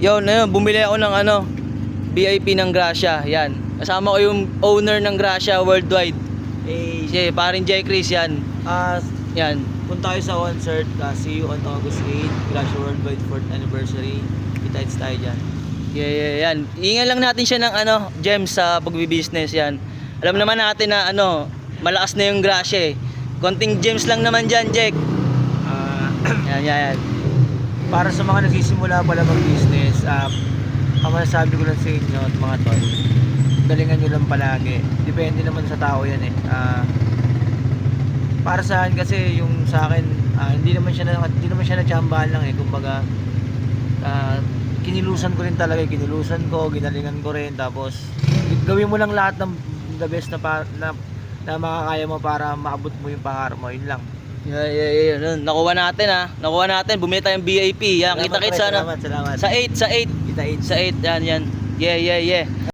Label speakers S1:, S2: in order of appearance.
S1: Yun, bumili ako ng VIP ng Gracia. Yan. Kasama ko yung owner ng Gracia Worldwide. Si paring J. Chris yan. Yan.
S2: Punta tayo sa concert. See you on August 8. Gracia Worldwide 4th anniversary. Kita-its tayo dyan.
S1: Yan. Ingat lang natin siya ng gems sa pagbi-business yan. Alam naman natin na malakas na yung Gracia eh. Konting gems lang naman dyan, Jack. Yan.
S2: Para sa mga nagsisimula pala mag-business, ang masasabi ko lang sa inyo at mga tol, galingan nyo lang palagi. Depende naman sa tao yan eh. Para sa akin kasi yung sa akin, hindi naman siya natsambahan lang eh. Kumbaga, kinilusan ko rin talaga, ginalingan ko rin, tapos gawin mo lang lahat ng the best na makakaya mo para maabot mo yung pangarap mo, yun lang.
S1: Nakuha natin, bumili tayong VIP. Yan, kita-kits sana.
S2: Salamat.
S1: Sa 8.
S2: Kita-its.
S1: Sa 8, yan. Yeah.